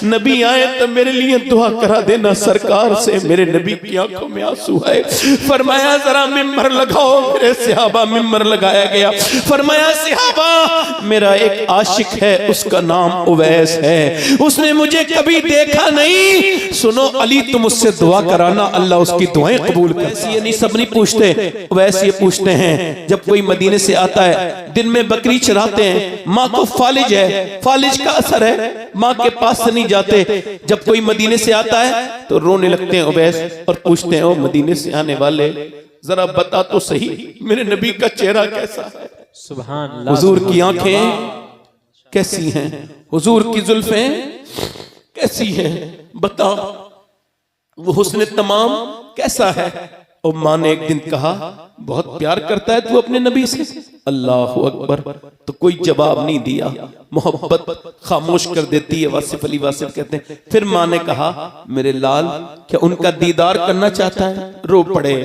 नबी आए तो मेरे लिए दुआ करा देना सरकार से। मेरे नबी की आंखों में आंसू आए। फरमाया जरा मिंबर लगाओ। मेरे सहाबा मिंबर लगाया गया। फरमाया सहाबा मेरा एक आशिक है, उसका नाम उवैस है, उसने मुझे कभी देखा नहीं। सुनो अली तुम उससे दुआ कराना, अल्लाह उसकी दुआएं कबूल कर। ये नहीं सब नहीं पूछते, वैसे ये पूछते हैं जब कोई मदीने से आता है, दिन में बकरी चराते हैं, माँ को फालिज है, फालिज का असर है, माँ के पास से नहीं जाते। जब कोई मदीने से आता है तो रोने लगते हैं उवैस और पूछते हैं ओ मदीने से आने वाले जरा बता तो सही मेरे नबी का चेहरा कैसा है, सुभान अल्लाह, हुजूर की आंखें कैसी हैं, हुजूर की जुल्फें कैसी हैं, बता वो हुस्न तमाम कैसा है। और माँ ने एक दिन कहा बहुत प्यार करता है तू अपने नबी से। अल्लाह अकबर। तो कोई जवाब नहीं दिया, मोहब्बत खामोश कर देती है। वासिफ अली वासिफ कहते हैं फिर माँ ने कहा मेरे लाल क्या उनका दीदार करना चाहता है। रो पड़े,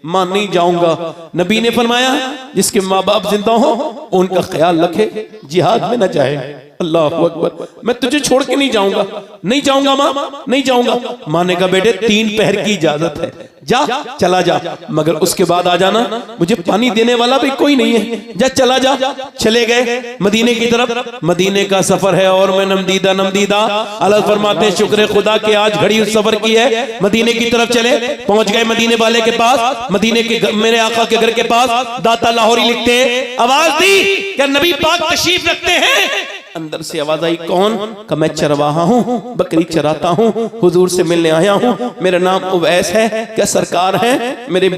माँ नहीं जाऊंगा। नबी ने फरमाया जिसके माँ बाप जिंदा हो उनका ख्याल रखे, जिहाद में न जाए। अल्लाह अकबर। मैं तुझे छोड़ के नहीं जाऊंगा, नहीं जाऊंगा माँ, नहीं जाऊंगा। माँ ने कहा बेटे 3 पहर की इजाजत है, जा चला जा, मगर उसके बाद आ जाना, मुझे पानी देने वाला भी कोई नहीं है, जा चला जा। चले गए मदीने की तरफ। मदीने का सफर है और मैं नमदीदा नमदीदा अल्लाह फरमाते हैं शुक्र खुदा के आज घड़ी उस सफर की है। मदीने की तरफ चले, पहुंच गए मदीने वाले के पास, मदीने के मेरे आका के घर के पास। दाता लाहौरी लिखते हैं आवाज दी क्या नबी पाक तशरीफ रखते हैं। अंदर से आवाज आई कौन? का मैं चरवाहा हूँ, बकरी चराता हूँ, हुजूर से मिलने आया हूँ, मेरा नाम उवैस है। क्या सरकार है मेरी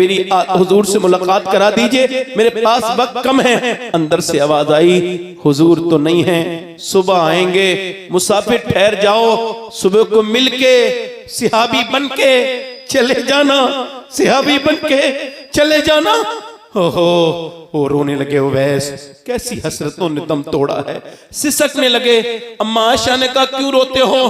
हुजूर से मुलाकात करा दीजिए, मेरे पास वक्त कम है। अंदर से आवाज आई हुजूर तो नहीं है, सुबह आएंगे, मुसाफिर ठहर जाओ, सुबह को मिलके सिहाबी बन के चले जाना, सिहाबी बन के चले जाना। हो रोने लगे उवैस, कैसी हसरतों ने दम तोड़ा है। सिसकने लगे। अम्मा आयशा ने कहा क्यों रोते हो?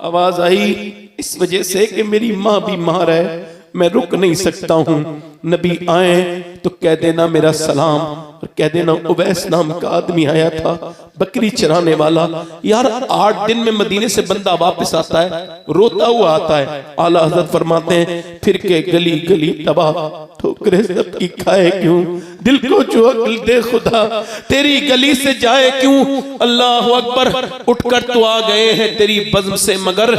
आवाज आई इस वजह से कि मेरी माँ बीमार है, मैं रुक नहीं सकता हूँ। नबी आए तो कह देना मेरा सलाम और कह देना उवैस नाम का आदमी आया था, बकरी चराने वाला। यार 8 दिन में मदीने से बंदा वापस आता है, रोता हुआ आता है। आला हज़रत फरमाते हैं फिर के गली गली तबाह, ठोकरे सबकी खाए क्यों, दिल को जो अक्ल दे खुदा तेरी गली से जाए क्यों। अल्लाह अकबर। उठकर तो आ गए हैं तेरी बज़्म से, मगर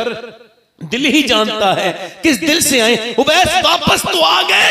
दिल ही जानता है किस दिल से आए। उवैस वापस तो आ गए।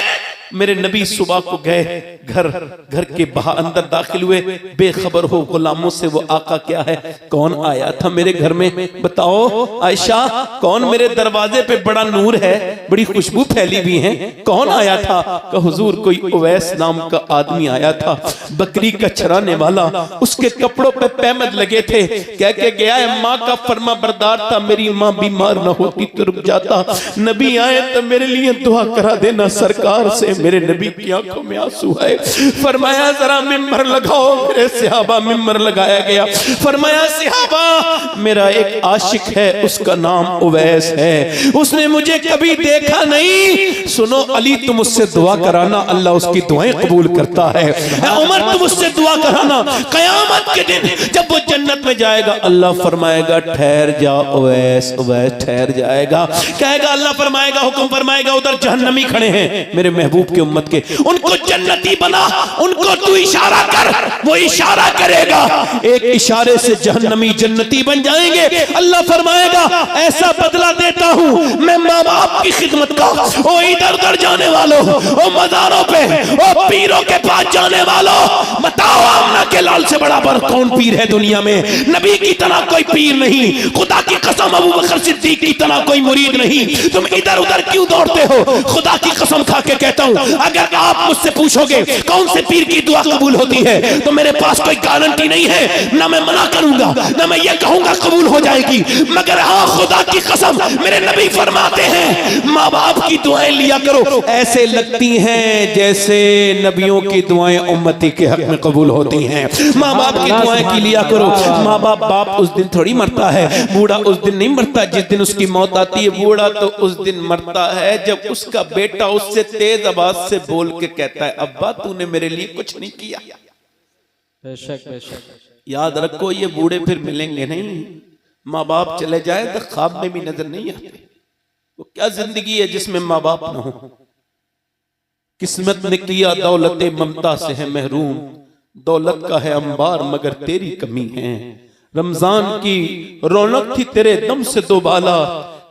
मेरे नबी सुबह को गए, घर के बाहर अंदर दाखिल हुए, बेखबर हो गुलामों से वो आका क्या है, कौन आया था मेरे घर में, बताओ आयशा कौन मेरे दरवाजे पे बड़ा नूर है, बड़ी खुशबू फैली हुई है, कौन आया था? का हुजूर कोई उवैस नाम का आदमी आया था, बकरी का चराने वाला, उसके कपड़ों पे पैमद लगे थे, कह के गया है माँ का फरमा बरदार था, मेरी माँ बीमार न होती तो रुक जाता। नबी आए तो मेरे लिए दुआ करा देना सरकार से। मेरे नबी की आंखों में आंसू आए। फरमाया जरा मिंबर लगाओ। मेरे सहाबा मिंबर लगाया गया। फरमाया सहाबा मेरा एक आशिक है, उसका नाम उवैस है, उसने मुझे कभी देखा नहीं। सुनो अली तुम उससे दुआ कराना, अल्लाह उसकी दुआएं कबूल करता है। उमर तुम उससे दुआ कराना, कयामत के दिन जब वो जन्नत में जाएगा अल्लाह फरमाएगा ठहर जा उवैस, उवैस ठहर जाएगा, कहेगा अल्लाह फरमाएगा हुक्म फरमाएगा उधर जहन्नमी खड़े हैं मेरे महबूब के उम्मत के, उनको जन्नती बना, उनको तू इशारा कर, वो इशारा करेगा, एक इशारे से जहन्नमी जन्नती बन जाएंगे। अल्लाह फरमाएगा ऐसा बदला देता हूं मैं माँ बाप की खिदमत का। ओ इधर उधर जाने वालों, ओ मज़ारों पे, ओ पीरों के पास जाने वालों, बताओ आमना के लाल से बड़ा कौन पीर है दुनिया में? नबी की तरह कोई पीर नहीं, खुदा की कसम अबू बकर सिद्दीक की तरह कोई मुरीद नहीं। तुम इधर उधर क्यों दौड़ते हो? खुदा की कसम खा के कहता हूं अगर आप मुझसे पूछोगे कौन से पीर की दुआ कबूल होती है तो मेरे पास कोई गारंटी नहीं है, ना मैं मना करूंगा ना मैं ये कहूंगा कबूल हो जाएगी, मगर हाँ खुदा की कसम मेरे नबी फरमाते हैं माँ बाप की दुआएं लिया करो, ऐसे लगती हैं जैसे नबियों की दुआएं उम्मती के हक में कबूल होती हैं। माँ बाप की दुआएं की लिया करो। माँ बाप उस दिन थोड़ी मरता है, बूढ़ा उस दिन नहीं मरता जिस दिन उसकी मौत आती है, बूढ़ा तो उस दिन मरता है जब उसका बेटा उससे तेज आवाज से बोल के कहता है अब्बा तूने मेरे लिए कुछ नहीं किया। बेशक बेशक। याद रखो ये बूढ़े फिर मिलेंगे नहीं, माँ बाप चले जाए तो ख्वाब में भी नजर नहीं आते। वो क्या जिंदगी है जिसमें माँ बाप ना हो। किस्मत ने किया दौलत ममता से है महरूम, दौलत का है अंबार मगर तेरी कमी है। रमजान की रौनक थी तेरे दम से दोबाला,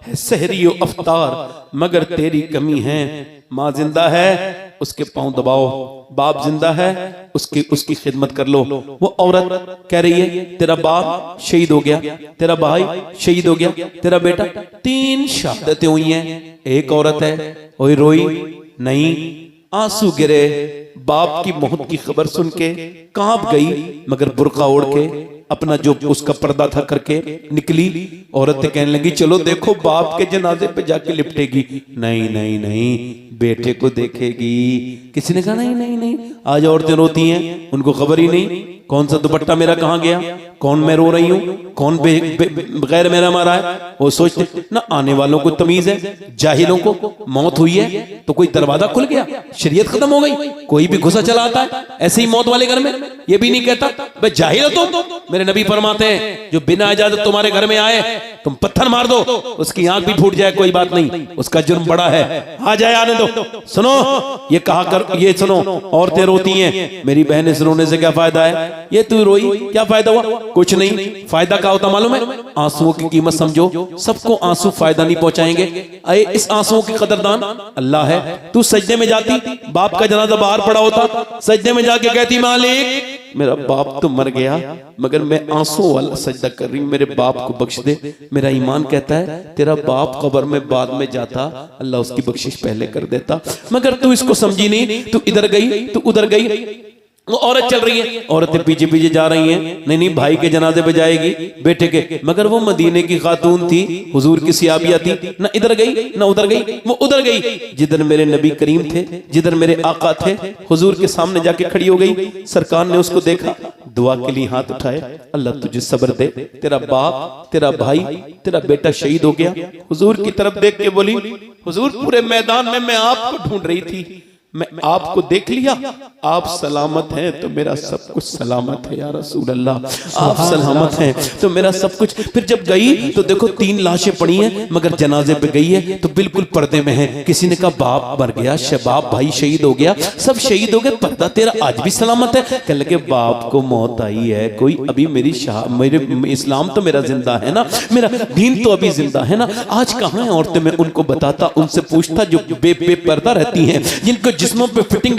है सहरी अफ्तार मगर तेरी कमी है। माँ जिंदा है उसके पांव दबाओ, बाप जिंदा है उसकी खिदमत कर लो। वो औरत कह रही है तेरा बाप शहीद हो गया, तेरा भाई शहीद हो गया, तेरा बेटा, 3 शहादतें हुई हैं। एक औरत है ओए रोई नहीं, आंसू गिरे, बाप की मौत की खबर सुन के कांप गई मगर बुर्का ओढ़ के अपना जो उसका पर्दा था करके निकली। औरतें कहने लगी चलो देखो बाप के जनाजे पे जाके लिपटेगी। नहीं नहीं नहीं, बेटे को देखेगी। किसी ने कहा नहीं नहीं नहीं। आज औरतें रोती हैं, उनको खबर ही नहीं कौन सा दुपट्टा मेरा कहां गया, कौन मैं रो रही हूं, कौन बगैर मेरा मारा है। वो सोचते ना आने वालों को तमीज है, जाहिलों को मौत हुई है तो कोई दरवाजा खुल गया, शरीयत खत्म हो गई, कोई भी घुसा चला आता है ऐसे ही मौत वाले घर में। ये भी नहीं कहता भाई जाहिल हो तुम। मेरे नबी फरमाते हैं जो बिना इजाजत तुम्हारे घर में आए तुम पत्थर मार दो, उसकी आंख भी फूट जाए कोई बात नहीं, उसका जुर्म बड़ा है, आ जाए आने दो। सुनो ये कहा कर, ये सुनो औरतें रोती हैं, मेरी बहन से रोने से क्या फायदा है, ये तू रोई क्या फायदा हुआ, कुछ नहीं। फायदा क्या होता मालूम है, आंसुओं की कीमत समझो। सबको आंसू फायदा नहीं पहुंचाएंगे। अरे इस आंसुओं की कदरदान अल्लाह है। तू सजदे में जाती, बाप का जनाजा बाहर पड़ा होता, सजदे में जाके कहती मालिक मेरा बाप तो मर गया मगर मैं आंसू वाला सजदा कर रही हूं, मेरे बाप को बख्श दे। मेरा ईमान कहता है तेरा बाप कब्र में बाद में जाता, अल्लाह उसकी बख्शिश पहले कर देता। मगर तू इसको समझी नहीं, तू इधर गई, तू उधर गई। वो औरत चल रही है, औरतें पीछे पीछे जा रही हैं। नहीं नहीं भाई के जनाजे पे जाएगी, बेटे के। मगर वो मदीने की खातून थी, हुजूर की सियाबिया थी, ना इधर गई ना उधर गई, वो उधर गई जिधर मेरे नबी करीम थे, जिधर मेरे आका थे। हुजूर के सामने जाके खड़ी हो गई। सरकार ने उसको देखा, दुआ के लिए हाथ उठाए, अल्लाह तुझे सब्र दे, तेरा बाप, तेरा भाई, तेरा बेटा शहीद हो गया। हुजूर की तरफ देख के बोली हुजूर पूरे मैदान में मैं आपको ढूंढ रही थी, मैं आपको देख लिया, आप सलामत हैं तो मेरा सब कुछ सलामत है या रसूल अल्लाह, आप सलामत हैं तो मेरा सब कुछ। फिर जब गई तो देखो 3 लाशें पड़ी हैं मगर जनाजे पे गई है तो बिल्कुल पर्दे में है। किसी ने कहा बाप मर गया, शबाब भाई शहीद हो गया, सब शहीद हो गए, पर्दा तेरा आज भी सलामत है। कहने लगे बाप को मौत आई है कोई अभी, मेरे इस्लाम तो मेरा जिंदा है ना, मेरा दीन तो अभी जिंदा है ना। आज कहाँ है औरतें, मैं उनको बताता, उनसे पूछता जो बेपर्दा रहती हैं, जिनको जिस्मों पे फिटिंग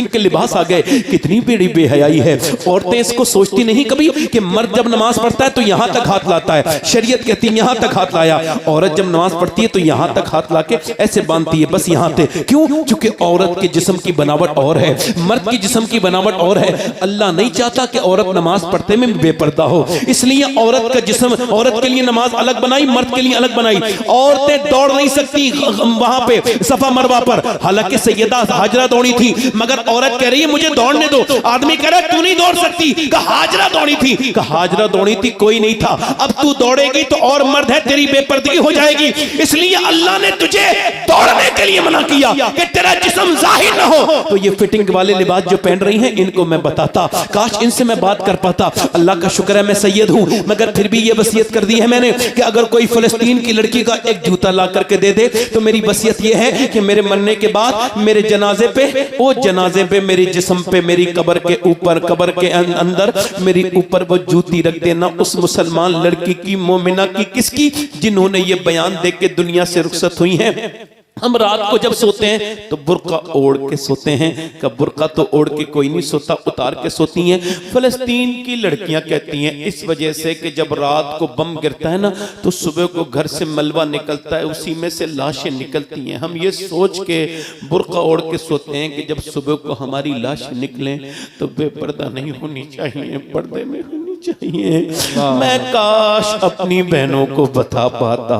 के लिबास आ गए। कितनी बड़ी बेहयाई है। औरतें इसको सोचती नहीं कभी कि मर्द जब नमाज पढ़ता है तो यहां तक हाथ लाता है, शरीयत कहती है यहां तक हाथ लाया। औरत जब नमाज पढ़ती है तो यहां तक हाथ लाके ऐसे बांधती है, बस यहां तक। क्यों? क्योंकि औरत के जिस्म की बनावट और है, मर्द की जिस्म की बनावट और है। अल्लाह नहीं चाहता कि औरत नमाज पढ़ते में बेपर्दा हो, इसलिए औरत का जिस्म, औरत के लिए नमाज अलग बनाई, मर्द के लिए अलग बनाई। औरतें दौड़ नहीं सकती वहां पे सफा मरवा पर, हालांकि सैयदा हाजरा दौड़ी थी मगर औरत कह रही है मुझे दौड़ने दो। आदमी कह रहा है तू नहीं दौड़ सकती, कहा हाजरा दौड़ी थी, कहा हाजरा दौड़ी थी, कोई नहीं था। अब तू दौड़ेगी तो और मर्द है, तेरी बेपर्दगी हो जाएगी। इसलिए अल्लाह ने तुझे दौड़ने के लिए मना किया कि तेरा जिस्म जाहिर ना हो। तो ये फिटिंग वाले लिबास जो पहन रही हैं इनको मैं बताता, काश इनसे मैं बात कर पाता। अल्लाह का शुक्र है मैं सैयद हूं, मगर फिर भी ये वसीयत कर दी है मैंने कि अगर कोई फिलिस्तीन की लड़की का एक जूता ला करके दे दे तो मेरी वसीयत ये है कि मेरे मरने के बाद मेरे जनाजे पे, वो जनाजे पे मेरी जिस्म पे, मेरी कब्र के ऊपर, कब्र के अंदर मेरी ऊपर वो जूती रख देना उस मुसलमान लड़की की, मोमिना की, किसकी, जिन्होंने ये बयान दे के दुनिया से रुखसत हुई हैं। हम रात को जब सोते हैं तो बुर्का ओढ़ के सोते हैं, का बुर्का तो ओढ़ के कोई नहीं सोता, उतार के सोती हैं। फिलिस्तीन की लड़कियां कहती हैं इस वजह से कि जब रात को बम गिरता है ना तो सुबह को घर से मलबा निकलता है, उसी में से लाशें निकलती हैं। हम ये सोच के बुर्का ओढ़ के सोते हैं कि जब सुबह को हमारी लाशें निकलें तो बेपर्दा नहीं होनी चाहिए, पर्दे में होनी चाहिए। मैं काश अपनी बहनों को बता पाता,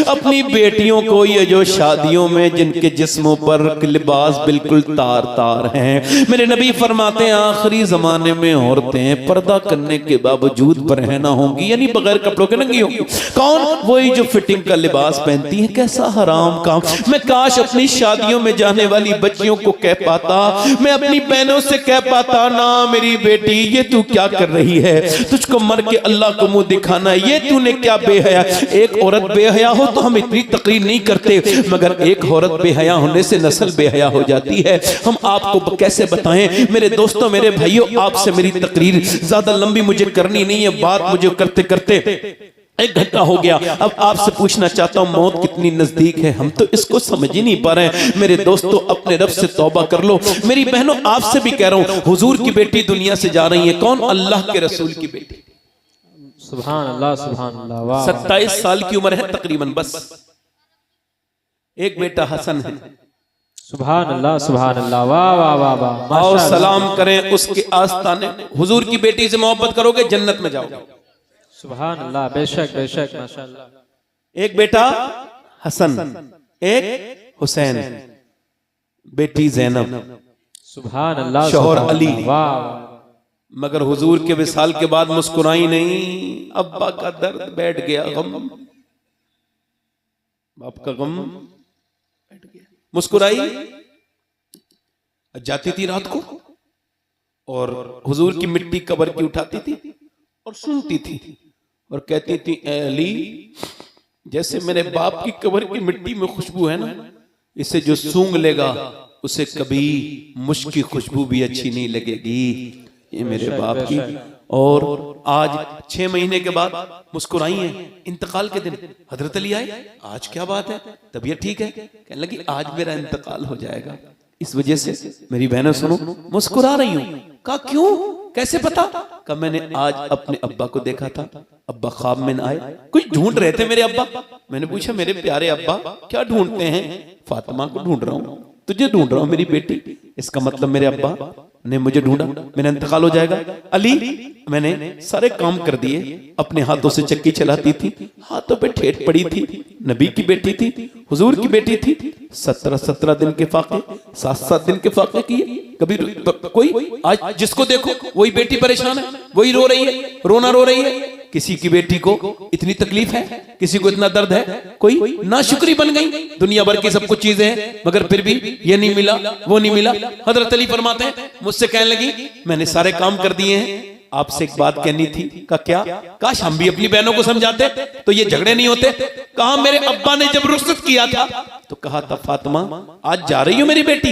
अपनी बेटियों को, ये जो शादियों में जिनके जिस्मों पर लिबास बिल्कुल तार तार हैं, मेरे नबी फरमाते हैं आखिरी जमाने में औरतें पर्दा करने के बावजूद बरहना होंगी, यानी बगैर कपड़ों के नंगी होंगी। कौन? वही जो फिटिंग का लिबास पहनती है। कैसा हराम काम। मैं काश अपनी शादियों में जाने वाली बच्चियों को कह पाता, मैं अपनी बहनों से कह पाता ना मेरी बेटी ये तू क्या कर रही है, तुझको मर के अल्लाह को मुंह दिखाना है, ये तूने क्या बेहया। एक औरत बेहया हो तो हम इतनी तकरीर नहीं करते, मगर एक औरत बेहया होने से नस्ल बेहया हो जाती है। हम आपको कैसे बताएं मेरे दोस्तों, मेरे भाइयों, आपसे मेरी तकरीर ज्यादा लंबी मुझे करनी नहीं है, बात मुझे करते करते 1 घंटा हो गया। अब आपसे पूछना चाहता हूं, मौत कितनी नजदीक है, हम तो इसको समझ ही नहीं पा रहे हैं। मेरे दोस्तों, अपने रब से तौबा कर लो। मेरी बहनों, आपसे भी कह रहा हूं, हुजूर की बेटी दुनिया से जा रही है। कौन? अल्लाह के रसूल की बेटी। सुभान अल्लाह, सुभान अल्लाह। वाह, 27 साल की उम्र है तकरीबन, बस। एक बेटा हसन है। सुभान अल्लाह, सुभान अल्लाह। वाह वाह वाह वाह। आओ सलाम करें उसके आस्ताने। हुजूर की बेटी से मोहब्बत करोगे, जन्नत में जाओगे। सुभान अल्लाह, बेशक बेशक, माशाअल्लाह। एक बेटा हसन, एक हुसैन, बेटी ज़ैनब, सुभान अल्लाह, शौहर सुभान अली। अल्लाह। वाह। मगर हुजूर के विसाल के बाद मुस्कुराई नहीं। अब्बा का दर्द बैठ गया, गम, बाप का गम बैठ गया। मुस्कुराई, जाती थी रात को और हुजूर की मिट्टी कब्र की उठाती थी और सुनती थी और कहती थी, ए अली, जैसे मेरे बाप की कब्र की मिट्टी में खुशबू है ना, इसे जो सूंघ लेगा उसे कभी मुश्क की खुशबू भी अच्छी नहीं लगेगी। ये मेरे बाप की। और आज 6 महीने के बाद मुस्कुराई है। इंतकाल के दिन हजरत अली आए, आज क्या बात है, तबीयत ठीक है? कहने लगी, आज मेरा इंतकाल हो जाएगा। इस वजह से मेरी बहनों सुनो, मुस्कुरा रही हूं। कहा क्यों, कैसे पता? कहा मैंने आज अपने अब्बा को देखा था, अब्बा ख्वाब में न आए, कुछ ढूंढ रहे थे मेरे अब्बा। मैंने पूछा, मेरे प्यारे अब्बा क्या ढूंढते हैं? फातिमा को ढूंढ रहा हूं, तुझे ढूंढ रहा हूं मेरी बेटी। इसका मतलब मेरे अब्बा ने मुझे ढूंढा, मेरा इंतकाल हो जाएगा। अली, मैंने सारे काम कर दिए, अपने हाथों से चक्की चलाती थी, हाथों पे ठेठ पड़ी थी, नबी की बेटी थी, हुजूर की बेटी थी। 17 दिन के फाके, 7 दिन के फाके किए। कभी कोई, आज जिसको देखो वही बेटी परेशान है, वही रो रही है, रोना रो रही है। किसी की बेटी को इतनी तकलीफ है, किसी को इतना दर्द है, कोई नाशुक्री बन गई। दुनिया भर की सब कुछ चीजें हैं, मगर फिर भी ये नहीं मिला, वो नहीं मिला। हजरत अली फरमाते हैं, मुझसे कहने लगी, मैंने सारे काम कर दिए हैं, आपसे एक बात कहनी थी। का क्या? काश हम भी अपनी बहनों को समझाते तो ये झगड़े नहीं होते। कहा, मेरे अब्बा ने जब रुखसत किया था तो कहा था, फातिमा आज जा रही हो मेरी बेटी,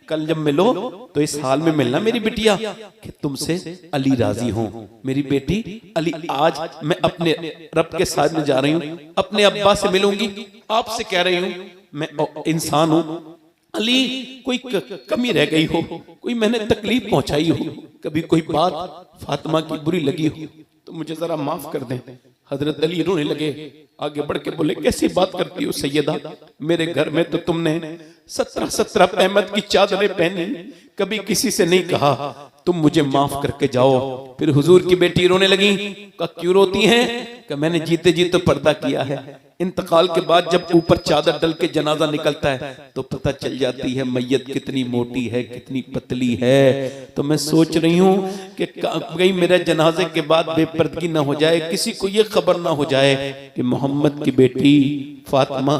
कल जब मिलो तो इस हाल में मिलना मेरी बिटिया कि तुमसे अली राजी हो। मेरी बेटी अली, आज मैं अपने रब के साथ में जा रही हूँ, अपने अब्बा से मिलूंगी, आपसे कह रही हूँ मैं इंसान हूँ। अली, कोई कमी रह गई हो, कोई मैंने तकलीफ पहुंचाई हो, कभी कोई बात फातिमा की बुरी लगी हो तो मुझे जरा माफ कर दें। हजरत अली रोने लगे, आगे बढ़ के बोले, कैसी बात करती हो सैयदा, मेरे घर में तो तुमने 17 अहमद की चादरें पहनी, कभी किसी से नहीं कहा तुम मुझे माफ करके जाओ। फिर हुजूर की बेटी रोने लगी। का क्यों रोती हैं? कि मैंने जीते जी तो पर्दा किया है, इंतकाल के बाद जब ऊपर चादर डल के जनाजा निकलता है तो पता चल जाती है मैयत कितनी मोटी है, कितनी पतली है। तो मैं सोच रही हूँ कि कहीं मेरे जनाजे के बाद बेपर्दगी ना हो जाए, किसी को ये खबर ना हो जाए कि मोहम्मद की बेटी फातिमा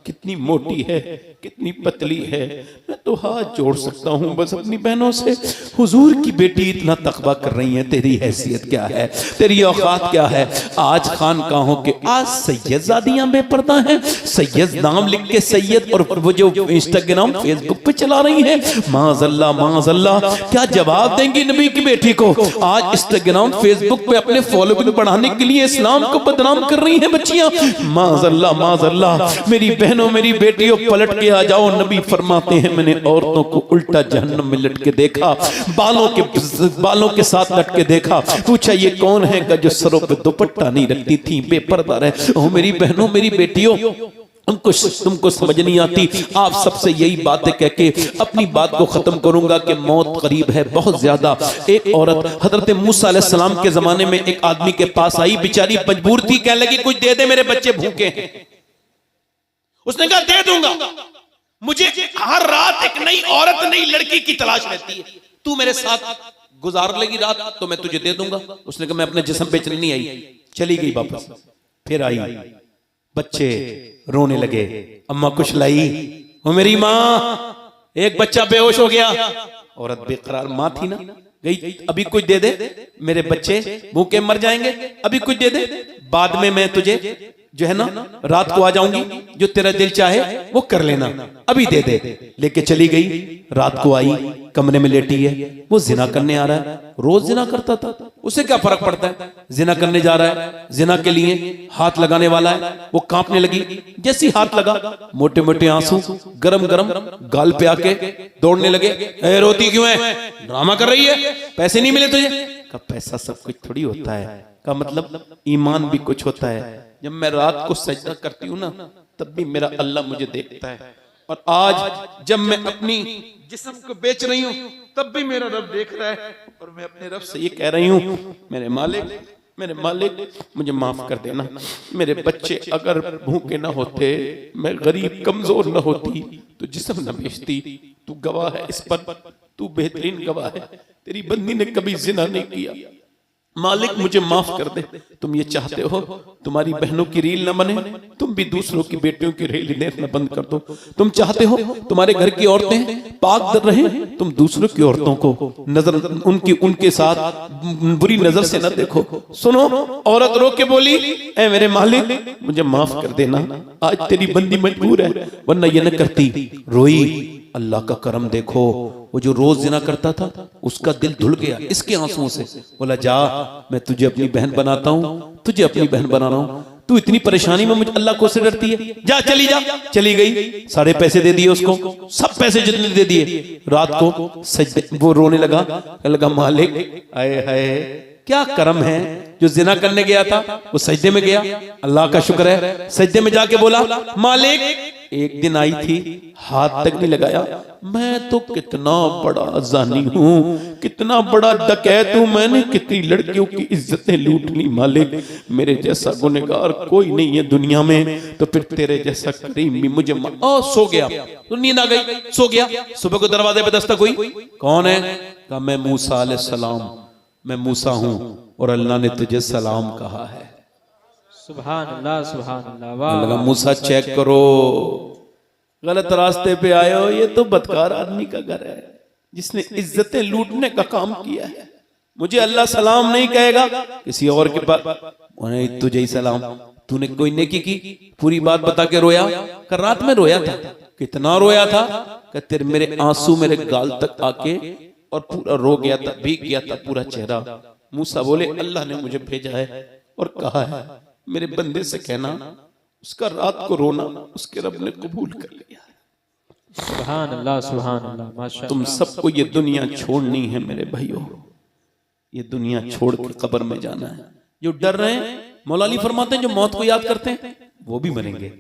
कितनी मोटी है, कितनी पतली है। मैं तो हाथ जोड़ सकता हूँ बस अपनी बहनों से, हुजूर की बेटी इतना तकवा कर रही है, तेरी हैसियत क्या है, तेरी औकात क्या है? आज खानकाहों के आज सैयदजादियां बेपर्दा हैं, सैयद नाम लिख के सैयद, और वो जो इंस्टाग्राम फेसबुक पे चला रही है, माज़अल्लाह माज़अल्लाह, क्या जवाब देंगी नबी की बेटी को? आज इंस्टाग्राम फेसबुक पे अपने फॉलोइंग बढ़ाने के लिए इस्लाम को बदनाम कर रही हैं बच्चियां। माज़अल्लाह माज़अल्लाह। मेरी बहनों, मेरी बेटियों, पलट के आ जाओ। नबी फरमाते हैं, मैंने औरतों को उल्टा जहन्नम में लटके देखा, बालों के साथ लटके देखा। पूछा ये कौन है? का जो सरों पे दुपट्टा नहीं रखती थी, बेपर्दा रहे। ओ मेरी बहनों, मेरी बेटियों, तुमको समझ नहीं आती। आप सबसे यही बातें कह के अपनी बात को खत्म करूंगा कि मौत करीब है बहुत ज्यादा। एक औरत हजरत मूसा अलैहिस्सलाम के जमाने में एक आदमी के पास आई, बेचारी मजबूर थी, कहने लगी कुछ दे दे, मेरे बच्चे भूखे हैं। उसने कहा दे दूंगा, मुझे हर रात एक नई औरत, नई लड़की की तलाश रहती है, तू मेरे साथ गुजार लेगी रात तो मैं तुझे दे दूंगा। उसने कहा मैं अपने जिस्म बेचने नहीं आई। चली गई वापस, फिर आई, बच्चे रोने लगे, अम्मा कुछ लाई? वो मेरी माँ, एक बच्चा बेहोश हो गया। औरत बेकरार माँ थी ना, गई अभी कुछ दे दे, मेरे बच्चे भूखे मर जाएंगे, अभी कुछ दे दे, बाद में मैं तुझे जो है ना रात को आ जाऊंगी, जो तेरा दिल चाहे वो कर लेना, अभी दे दे। लेके चली गई, रात को आई, कमरे में लेटी है, वो जिना करने आ रहा है, रोज जिना करता था, उसे क्या फर्क पड़ता है, जिना करने जा रहा है, जिना के लिए हाथ लगाने वाला है, वो कांपने लगी, जैसी हाथ लगा मोटे मोटे आंसू गरम गरम गाल पे आके दौड़ने लगे। ए रोती क्यों है, ड्रामा कर रही है, पैसे नहीं मिले तुझे? का पैसा सब कुछ थोड़ी होता है, का मतलब ईमान भी कुछ होता है। जब मैं रात को सजदा करती हूँ ना, तब भी मेरा अल्लाह मुझे देखता है, और आज जब मैं अपनी जिस्म को बेच रही हूँ तब भी मेरा रब देख रहा है, और मैं अपने रब से ये कह रही हूँ, मेरे मालिक मुझे माफ कर देना। मेरे बच्चे अगर भूखे ना होते, मैं गरीब कमजोर ना होती, तो जिस्म न बेचती। तू गवाह है इस पर, तू बेहतरीन गवाह है, तेरी बंदी ने कभी जिना नहीं किया। मालिक मुझे माफ कर दे। तुम ये चाहते हो तुम्हारी बहनों की रील न बने, तुम भी दूसरों की बेटियों की रील देखना बंद कर दो। तुम चाहते हो तुम्हारे घर की औरतें पाक रहे, तुम दूसरों की औरतों को नजर उनके साथ बुरी नजर से न देखो। सुनो, औरत रो के बोली, ऐ मेरे मालिक मुझे माफ कर देना, आज तेरी बंदी मजबूर है, वरना ये न करती। रोई, अल्लाह का करम देखो, वो जो रोज जिना करता था उसका दिल धुल गया इसके आंसुओं से। बोला जा, मैं तुझे अपनी बहन बनाता हूँ, तुझे अपनी बहन बना रहा हूँ, तू इतनी परेशानी में मुझे अल्लाह को से डरती है, जा चली जा। चली गई, सारे पैसे दे दिए उसको, सब पैसे जितने दे दिए। रात को सजदे वो रोने लगा मालिक आए हाय क्या करम है, जो जिना करने गया था वो सजदे में गया, अल्लाह का शुक्र है। सजदे में जाके बोला, मालिक एक दिन आई थी, हाथ तक नहीं लगाया, मैं तो कितना बड़ा जानी हूँ, कितना बड़ा डकैत हूँ, मैंने कितनी लड़कियों की इज्जतें लूट ली। मालिक मेरे जैसा गुनहगार कोई नहीं है दुनिया में, तो फिर तेरे जैसा करीम भी मुझे सो गया, तो नींद आ गई, सो गया। सुबह को दरवाजे पे दस्तक हुई, कौन है? कहा मैं मूसा अलैहिस्सलाम, मैं मूसा हूँ और अल्लाह ने तुझे सलाम कहा है। सुभान अल्लाह, सुभान अल्लाह, वाह। लगा मूसा चेक करो, गलत रास्ते पे आए हो, ये तो बदकार आदमी का घर है जिसने इज्जतें लूटने का काम किया है। मुझे अल्लाह सलाम नहीं कहेगा, किसी और के पास तुझे ही सलाम। तूने कोई नेकी की, पूरी बात बता के रोया, कर रात में रोया था, कितना रोया था, तेरे मेरे आंसू मेरे गाल तक आके और पूरा रो गया था, भीग गया था पूरा चेहरा। मूसा बोले अल्लाह ने मुझे भेजा है और कहा है मेरे बंदे से कहना उसका रात को रोना उसके रब ने कबूल कर लिया। सुभान अल्लाह, सुभान अल्लाह, माशाअल्लाह। तुम सबको ये दुनिया छोड़नी है मेरे भाइयों, ये दुनिया छोड़ के कब्र में जाना है। जो डर रहे हैं, मौला अली फरमाते हैं जो मौत को याद करते हैं वो भी मरेंगे,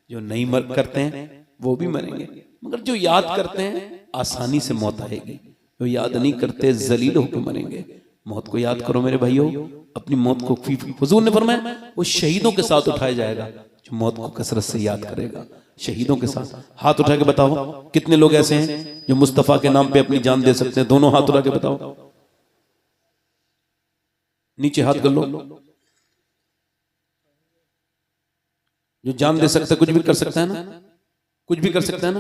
जो नहीं करते हैं वो भी मरेंगे, मगर जो याद करते हैं आसानी से मौत आएगी, जो याद नहीं करते जलील होकर मरेंगे। मौत को याद करो मेरे भाइयों, अपनी मौत को हुजूर ने फरमाया वो शहीदों के साथ उठाया जाएगा जो मौत को कसरत से याद करेगा। शहीदों के साथ हाथ उठा के बताओ कितने लोग ऐसे हैं जो मुस्तफा के नाम पे अपनी जान दे सकते हैं? दोनों हाथ उठा के बताओ, नीचे हाथ कर लो। जो जान दे सकता है कुछ भी कर सकता है ना, कुछ भी कर सकता है ना।